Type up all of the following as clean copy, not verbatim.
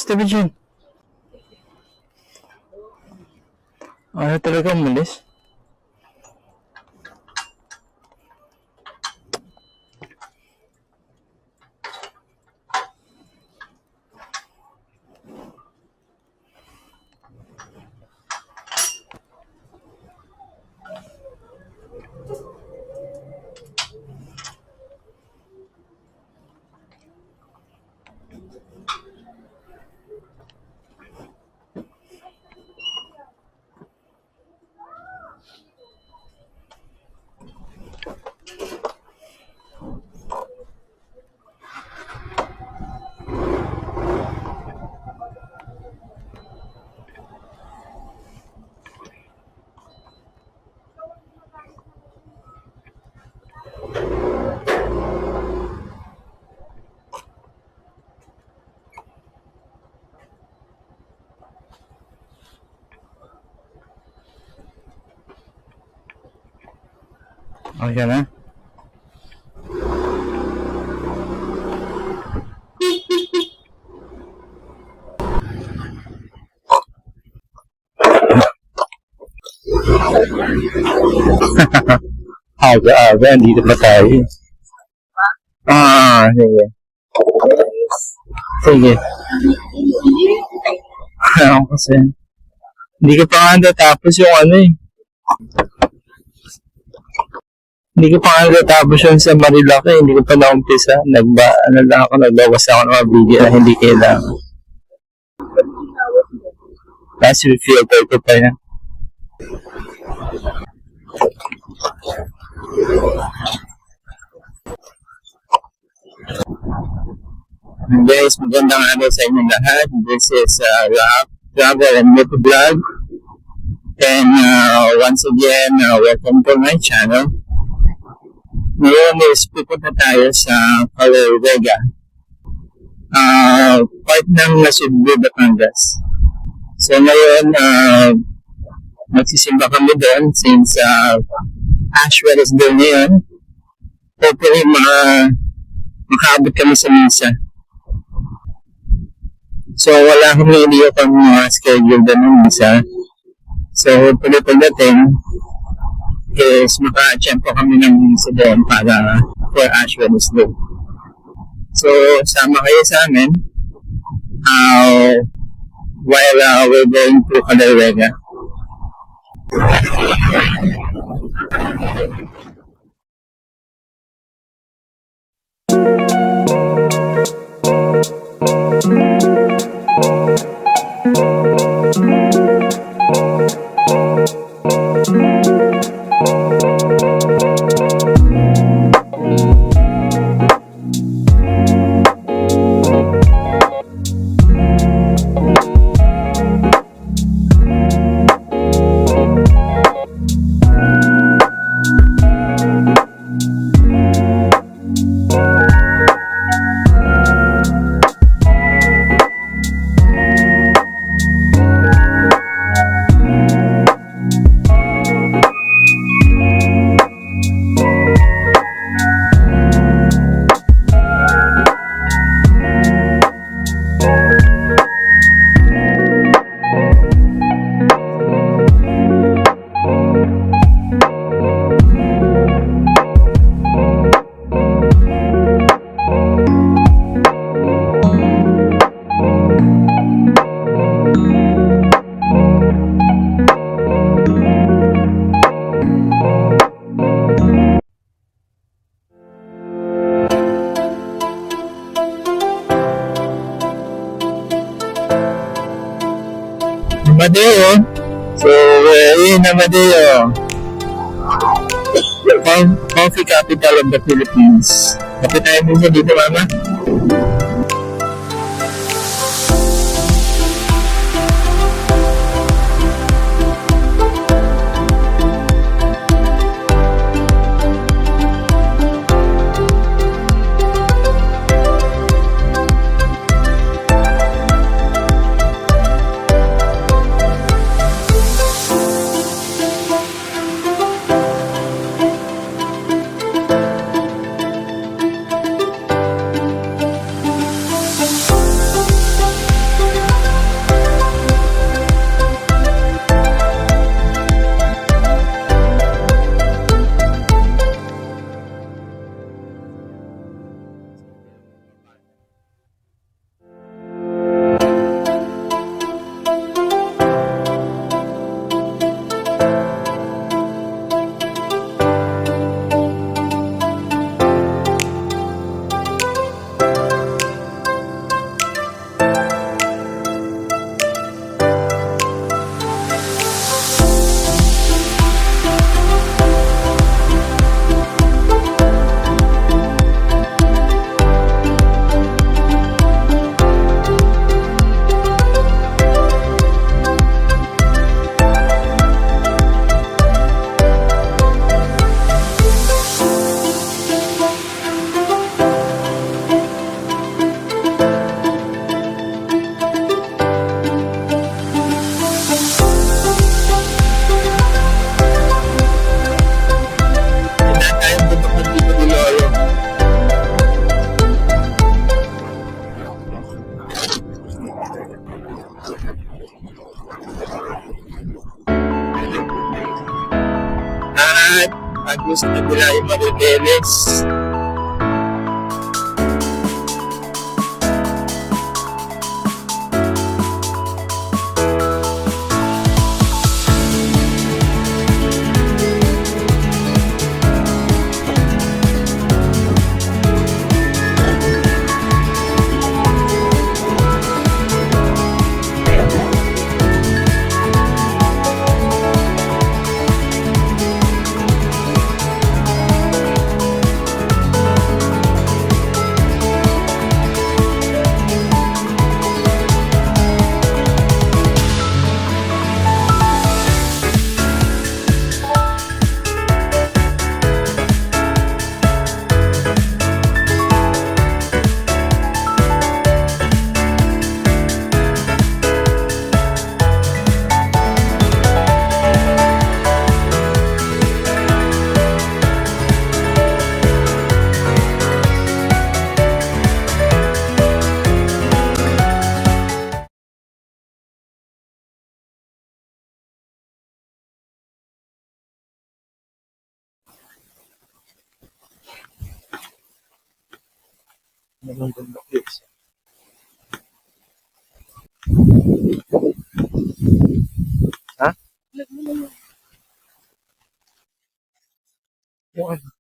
Tabi dyan. Ano talaga umalis? Okay na? Aga-aga, dito pa tayo. Sige. Sige. Kasi hindi ko pa nga natapos yung ano eh. Hindi ko pa nga natapos yung sa Marilaki. Hindi ko pa naumpisa. Nagbawas ako ng mga video na hindi kailangan. Tapos filter ko pa yan. Guys, magandang araw sa inyong lahat. This is Travel and Motovlog. And once again, welcome to my channel. Ngayon is pupunta tayo sa Calorega, part ng Cebu, Batangas. So ngayon, magsisimba kami doon since Ash Wednesday ngayon. Hopefully makaabot kami sa misa. So wala kami pang schedule doon ng misa. So hopefully pagdating is maka-attempt kami ng misa doon para for Ash Wednesday. So sama kayo sa amin while we're going to Calorega. Amadeo. So, in Amadeo. Coffee capital of the Philippines. Kapit tayo minsan dito, mama. lahat. Agus na nila yung Maribeles. Naman bundok guys. Ha? Yung ano?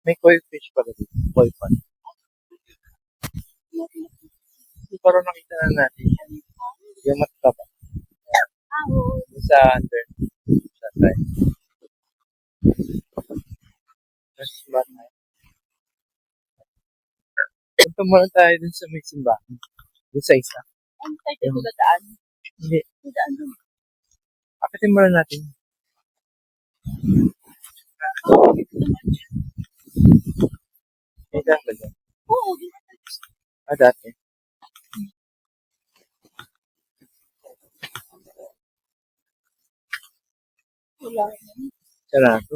May koi fish pala dito. Koi pan. Hindi pa rin nakita na natin yan. Yung mataba. Sa under. Sa side. Mas batay. Punta muna tayo dun sa may simbahan. Dun sa isa. Ano tayo dito dadaan? Hindi. Dadaan dun. Akitin muna natin. May daan ba dyan? Oo, Dati. wala yan. Sarado.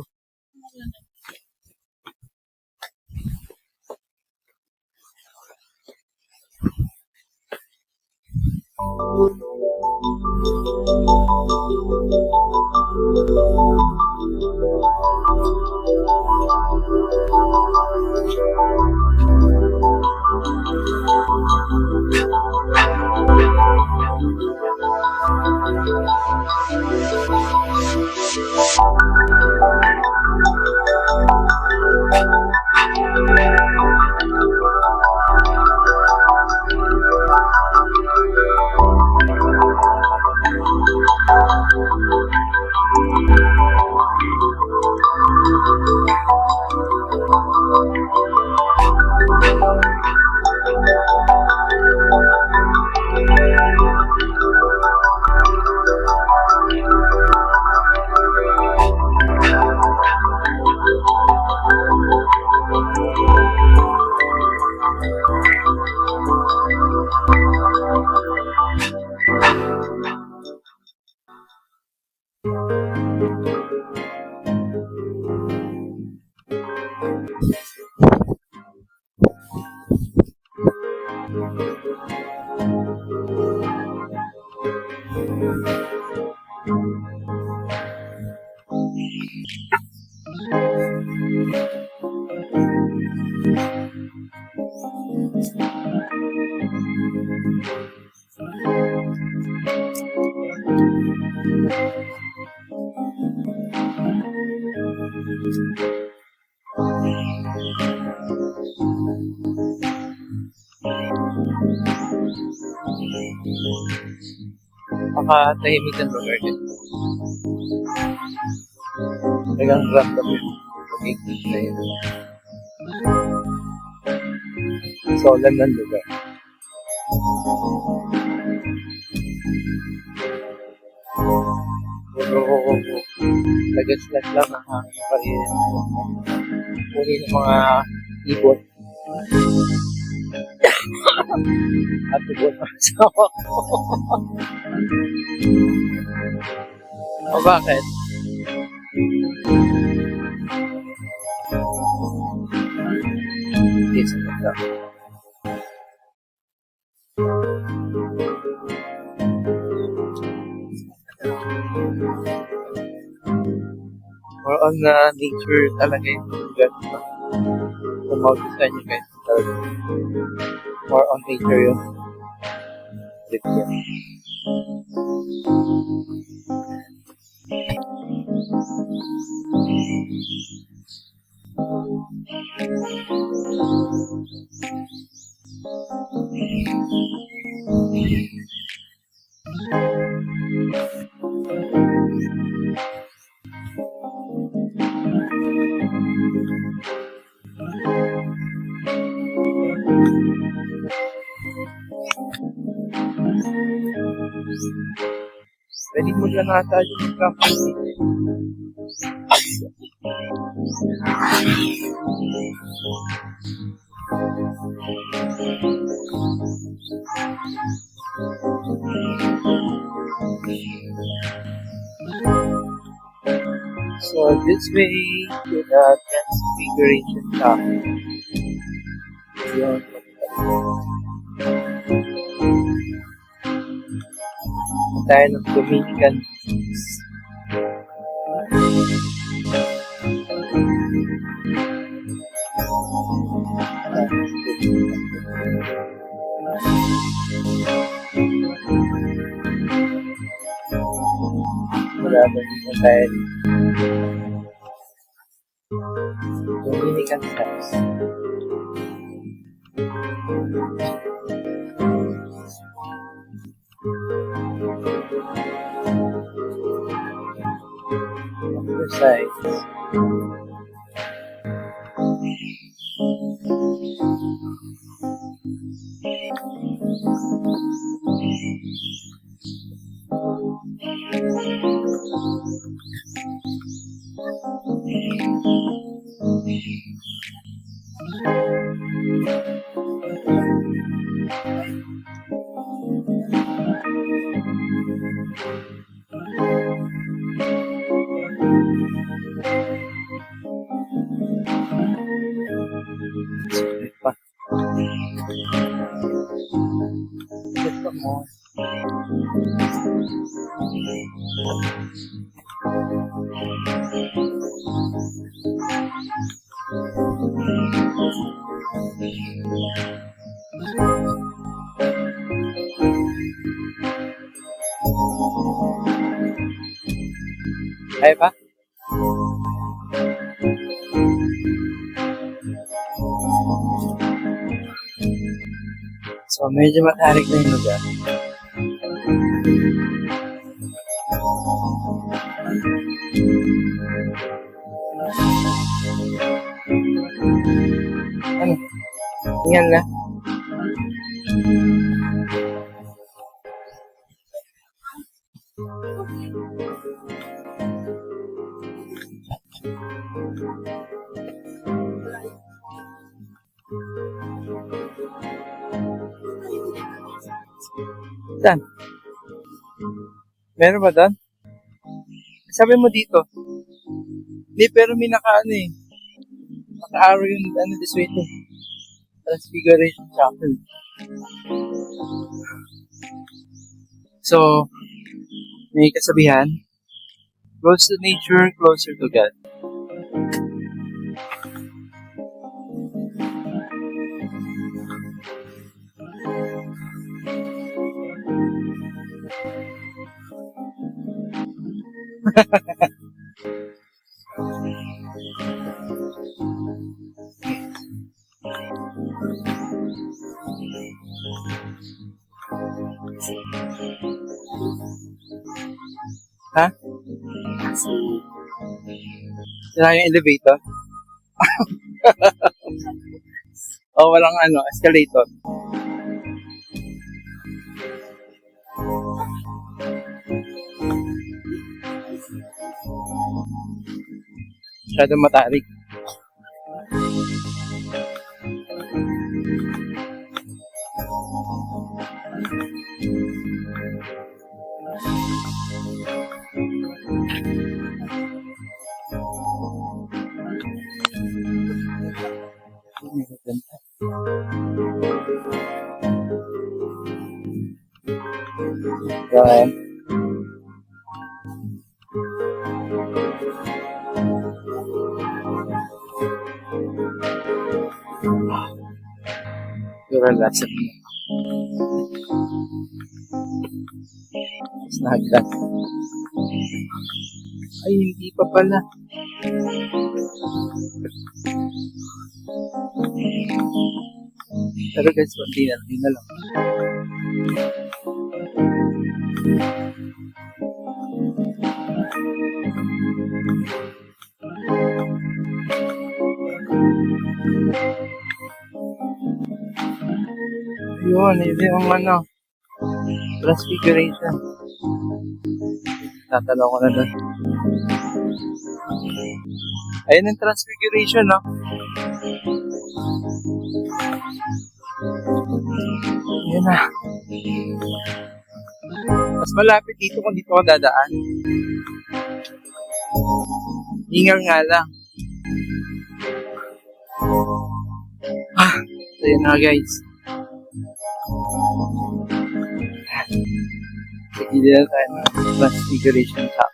Napakatahimik ng lugar dito. Talagang random yun. Pag-English na yun. Solan ng lugar. Puro lagas-lag lang ang hangin pa rin. Puri ng mga ibon. At tugon ang asawa ko. O bakit? Hindi sa ganda. More on nature talaga yung ganda. Kung mag-design nyo guys, talaga. More on nature yun. Trip yun. Pwede mo lang ata yung traffic. So this way to the Transfiguration shop. Yun. Tayo ng Dominican. Wala ba dito tayo? Dominican steps. Sides. Pa. Ito mo. Ay pa? So, medyo matarik na yung lugar. Ano? Tingnan na. Saan? Meron ba doon? Sabi mo dito. Hindi, pero may naka-ano eh. Naka-arrow yung this way to. Transfiguration Chapel. So, may kasabihan. Close to nature, closer to God. Ha? Sila yung elevator? O walang escalator? Masyadong matarik. May maganda. Yan. Pero lasa ko na. Mas nahagdan. Ay, hindi pa pala. Pero guys, hindi na lang. Yun yung ano, transfiguration. Tatalaw ko na doon. Ayun ang transfiguration, no? Yun na. Mas malapit dito kung dito ako dadaan. Ingal nga lang. So yun na guys. Hindi na tayo ng transfiguration sa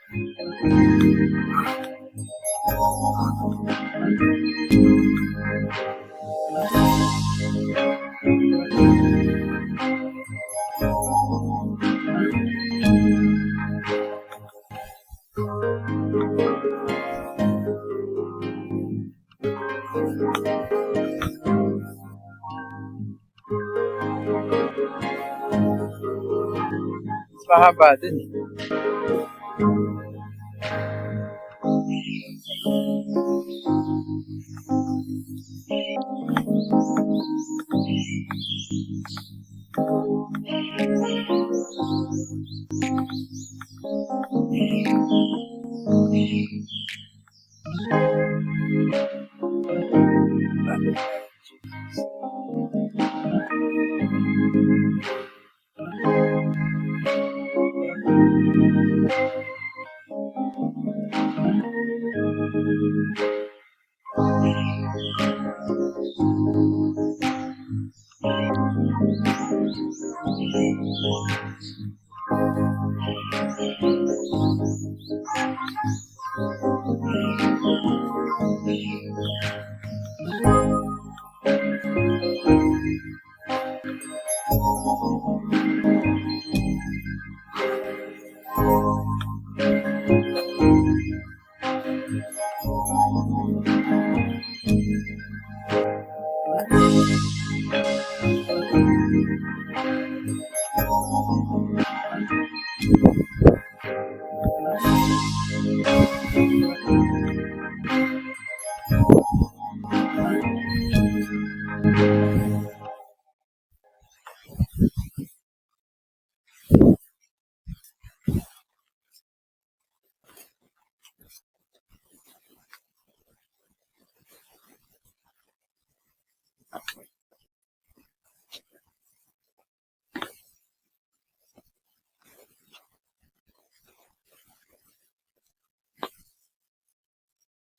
mahaba din eh.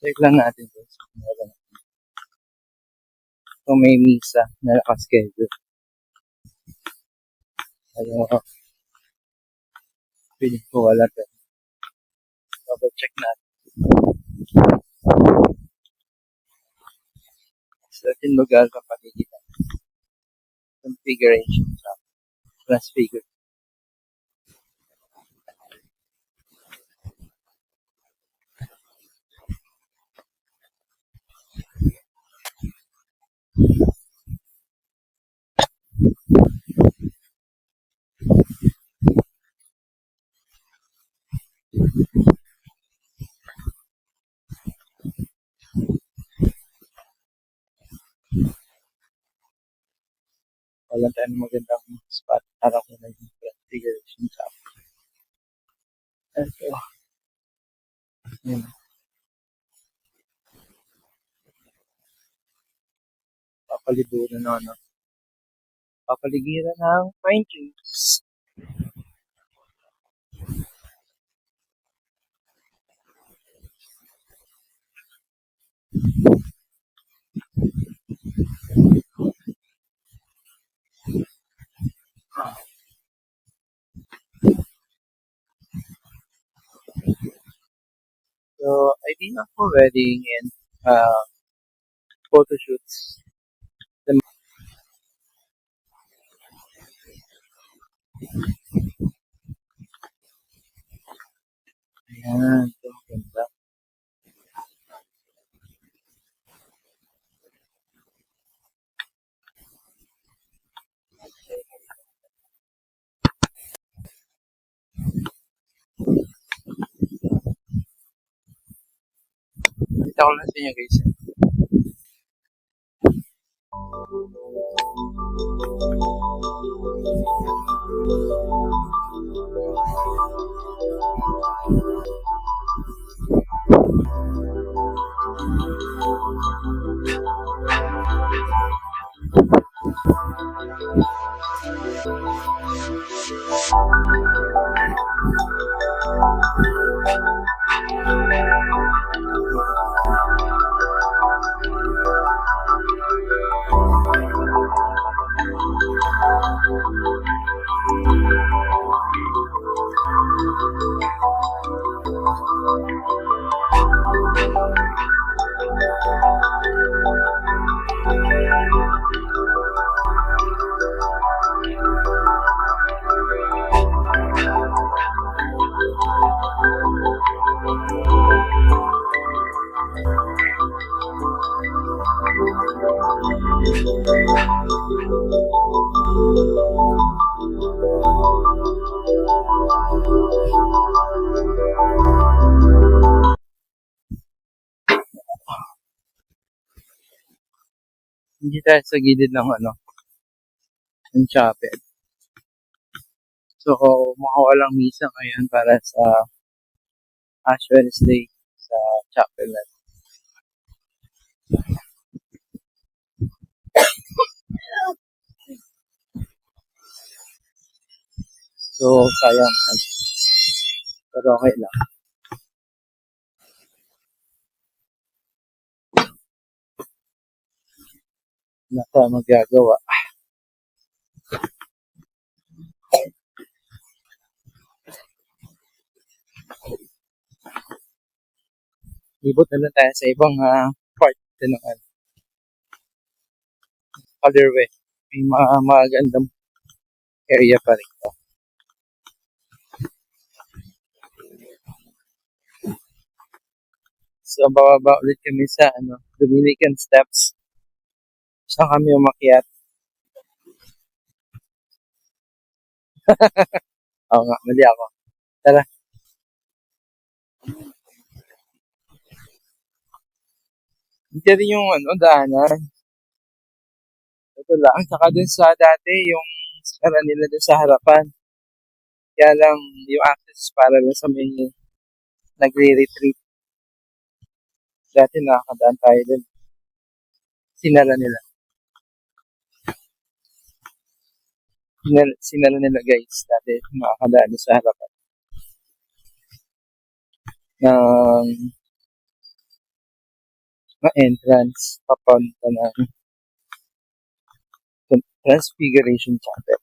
Check lang natin guys. Kung may misa na nakaschedule. Ayun ako. Piling ko wala pero. Double check natin. Certain lugar sa pagigitan. Configuration sa transfigure. Wala tayong magandang spot para ko na yung transfiguration sa ito. Yun. Papaliburan na ano. Papaligiran ng pine trees. for wedding and photo shoots. Ayan, ito, ganda. Kita ko lang sa inyo guys. Hindi tayo sa gilid ng ng chapel. So, makawalang misa ngayon para sa Ash Wednesday sa chapel natin. So, sayang. Pero okay lang. Wala tayong magagawa. Ibot na lang tayo sa ibang part ng other way. May magandang area pa rin. So, bababa ulit kami sa Dominican Steps. Saan kami umakyat? Oo nga, mali ako. Tara. Hindi rin yung daanan. Ito lang. Saka dun sa dati, yung sara nila dun sa harapan. Kaya lang, yung access para lang sa may nagre-retreat. Dati nakakadaan tayo dun. Sinara nila. Sinara nila guys. Dati nakakadaan dun sa harapan. Ng entrance papunta ng Transfiguration Chapel.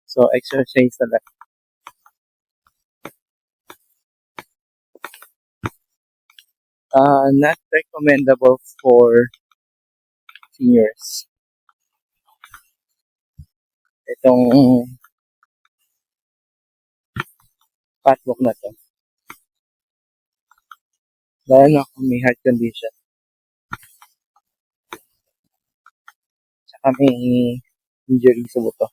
So, exercise talaga. Not recommendable for seniors. Itong pathwalk na to. Dahil na kung may heart condition. Saka may injury sa buto.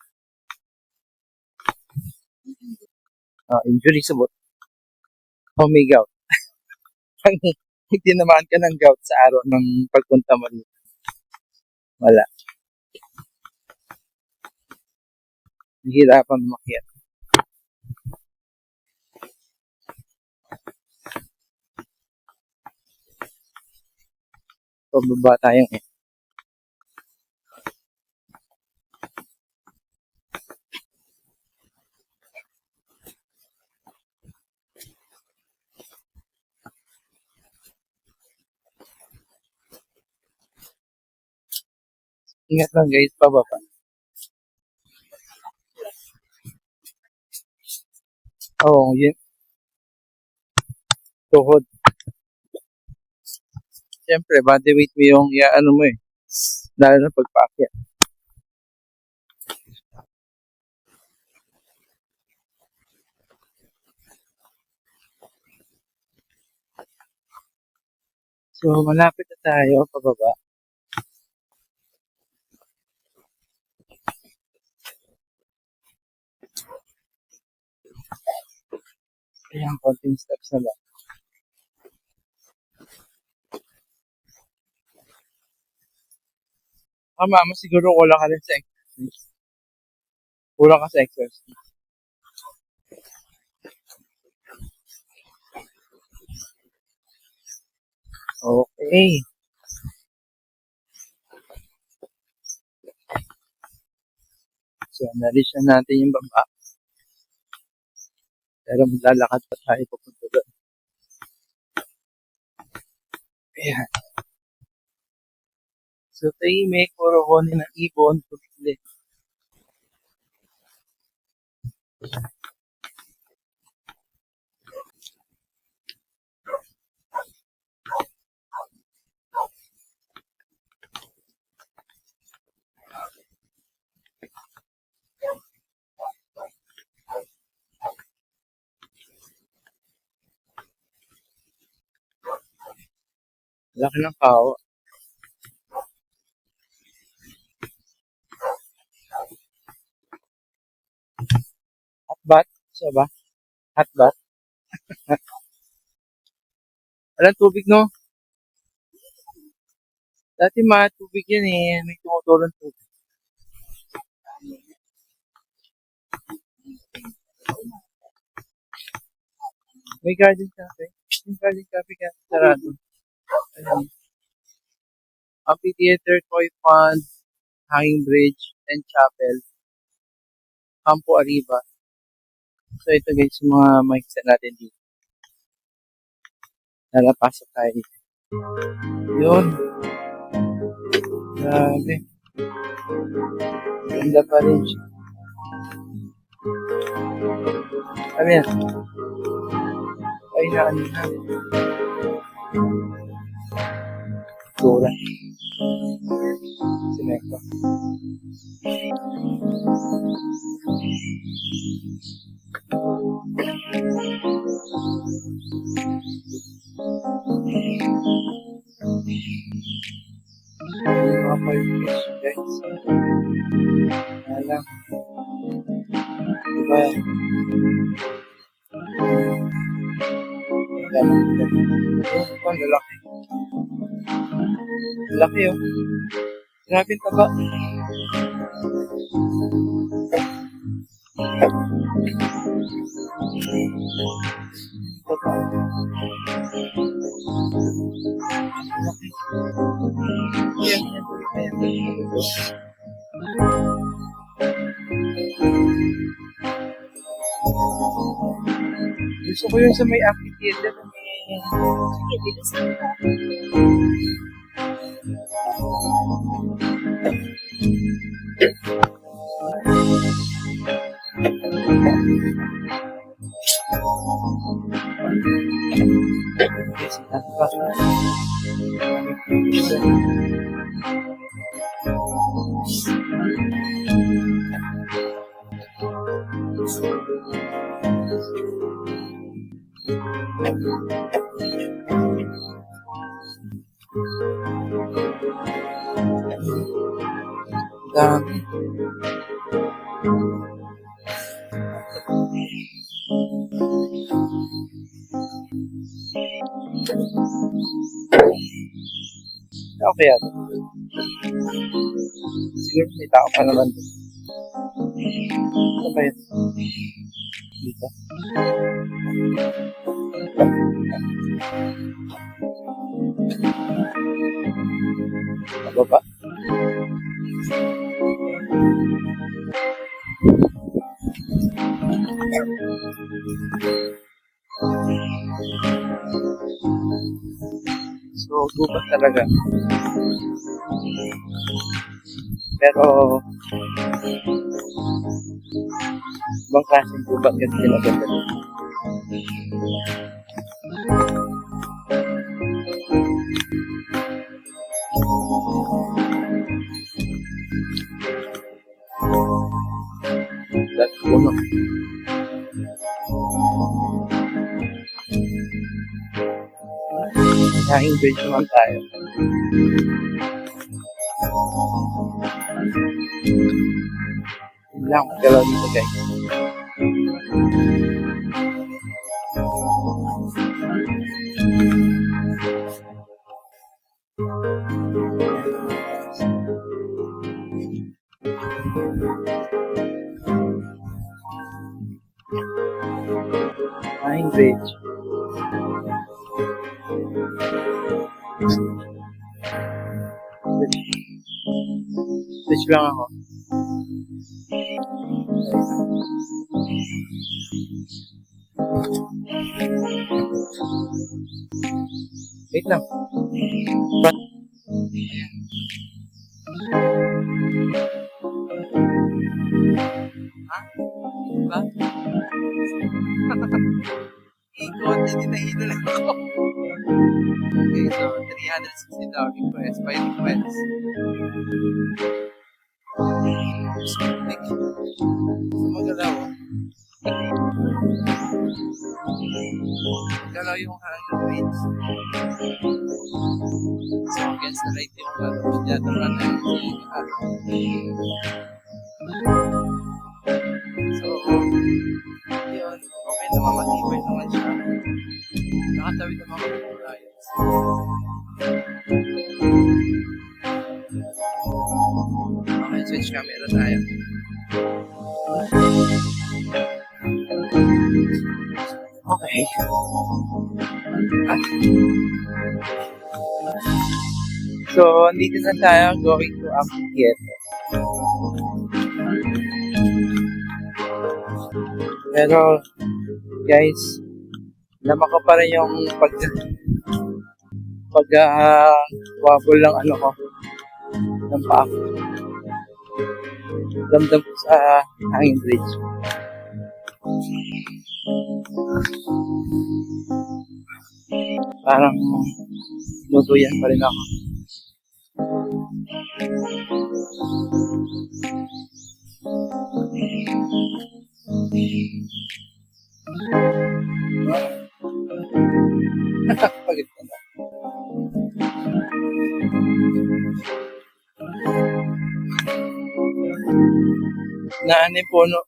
Injury sa buto. O may gout. Pag tinamaan ka ng gout sa araw ng pagpunta mo dito. Wala. Nahihirapan umakyat. Pababa tayong Ingat lang guys, pababa. Oo, yun. Tuhod. Siyempre, body weight mo yung ano mo eh. Lalo na pagpaakyat. So, malapit na tayo pababa. Ayan, konting steps na lang. Mama, siguro kulang ka rin sa exercise. Kulang ka sa exercise. Okay. So, na-reach na natin yung baba. Pero maglalakad pa tayo papunta doon. Ayan. So, tahimik, puro honi ng ibon, pumili. Laki ng kawa. Hotbat? Isa ba? Hotbat? Walang tubig, no? Dati tubig yan eh. May tumutulong tubig. May garden cafe. Yung garden cafe ka sarado. Ayan. Amphitheater, Toy Pond, Hanging Bridge, and Chapel. Campo Arriba. So ito guys, yung mga mics natin dito. Nalapasok tayo dito. Yun. Grabe. Ganda pa rin siya. Ano yan? Ay, nakanina. Tura. Sineko. Mga firefish, guys. Alam. Diba? Ang lalaki. Laki oh. Grabe yung taba. Gusto ko yung sa may amphitheater. Sige, bilisan mo. Dami. Okay yan. Siguro may tao pa naman doon. Ano ba yun? Dito. Pababa. So, gubat talaga. Pero, ibang klaseng gubat kasi pinaganda. Dati puno. Na-engage naman tayo. Yun lang, magalaw dito guys. Na-engage. Switch lang ako. Wait lang. Front. Ayan. Ha? Diba? Konti din nahilo lang ako. Okay, so 360 daw request, 5 requests. Speak. So magalaw. Magalaw yung hanging weights. So against the light yung magdataman na yung so yun, okay naman, matibay naman siya. Nakatawid naman kami ng riots. Okay, switch camera tayo. Okay. So, dito na tayo going to Amphitheater. Pero, guys, naman ko pa rin yung wobble ng ano ko, ng paa ko. Damdam ko sa hanging bridge. Parang nutuyan pa rin ako. Pagit ka na. Naan yung puno.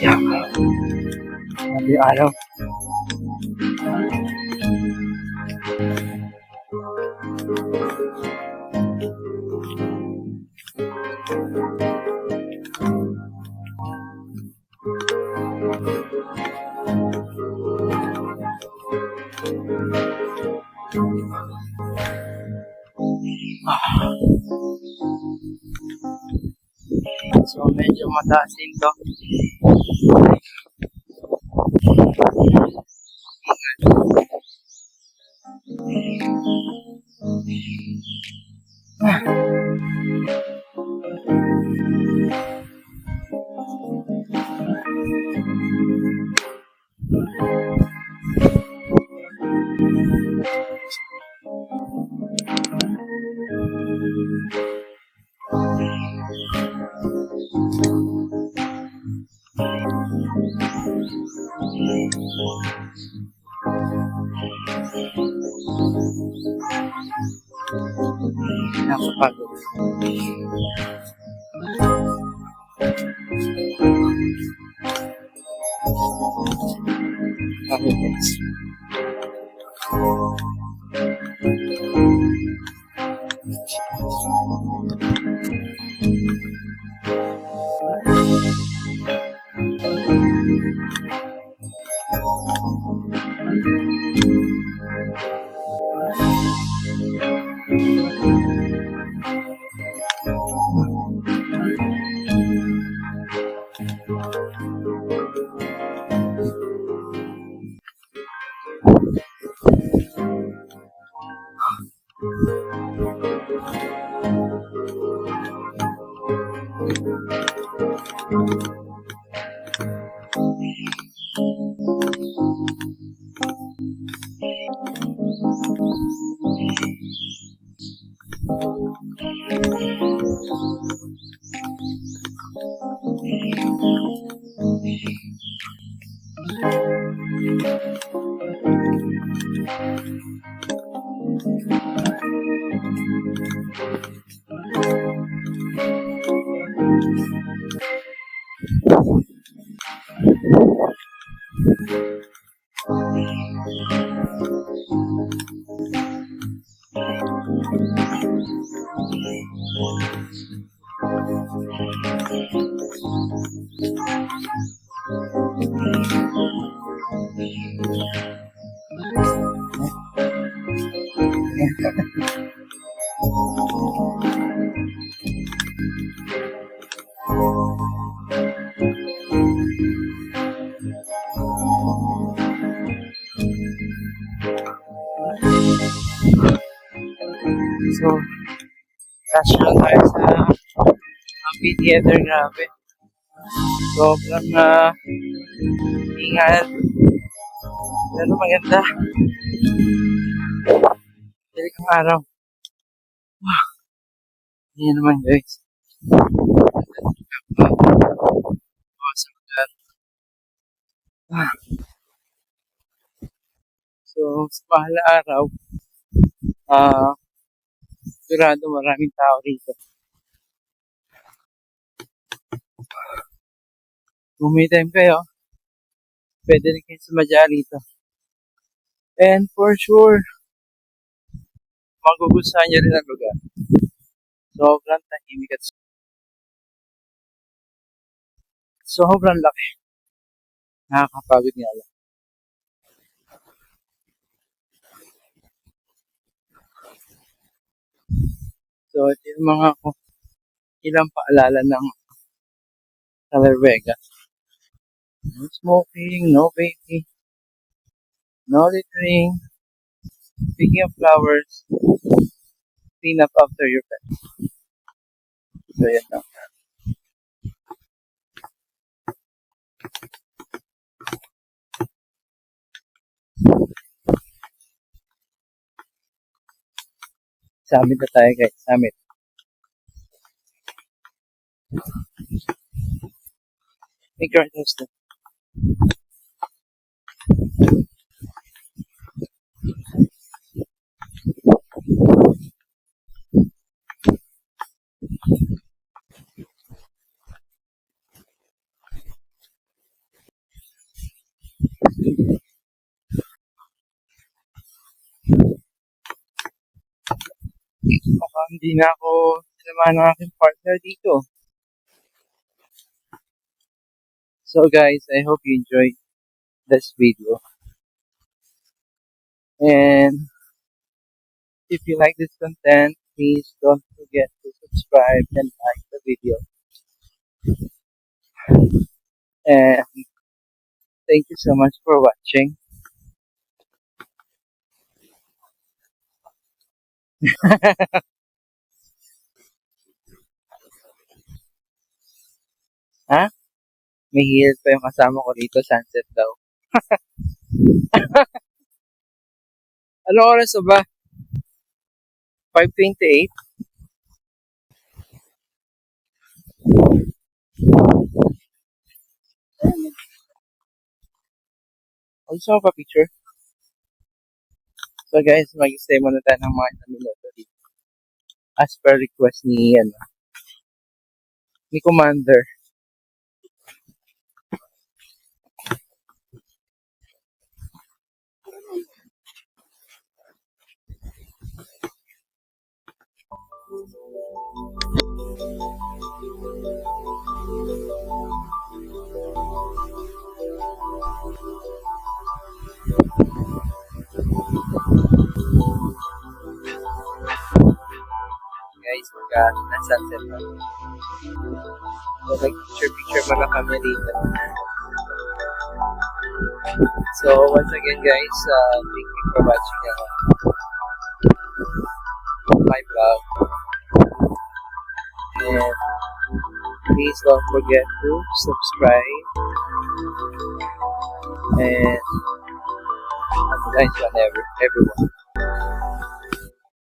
Yeah. Sabi araw. So medyo mataas din to. Nakapagod. So, touch lang tayo sa amphitheater, grabe. Sobrang ingat. Pero maganda. Dilig ang araw. Wow. Yan naman guys. Sa lugar. So, sa bahala araw, sigurado maraming tao rito. Kung may time kayo, pwede rin kayo sumadya rito. And for sure, magugustuhan nyo rin ang lugar. Sobrang tahimik at sobrang laki. Nakakapagod nga lang. So, ito yung mga ilang paalala ng Talervega. No smoking, no vaping, no littering. Picking up flowers, clean up after your pet. So, yan lang. Summit na tayo guys, summit. Make your host. Baka hindi na ako sinamahan ng aking partner dito. So guys, I hope you enjoyed this video. And if you like this content, please don't forget to subscribe and like the video. And thank you so much for watching. Ha? May hill pa yung kasama ko dito, sunset daw. Anong oras ba? 5:28? Also, pa picture. So guys, mag-stay muna tayo ng mga ilang minuto dito. As per request ni Commander. Guys, nag-sunset na. So, nag-picture muna kami dito. So, once again guys, thank you for watching my vlog. And please don't forget to subscribe. And have a nice one everyone.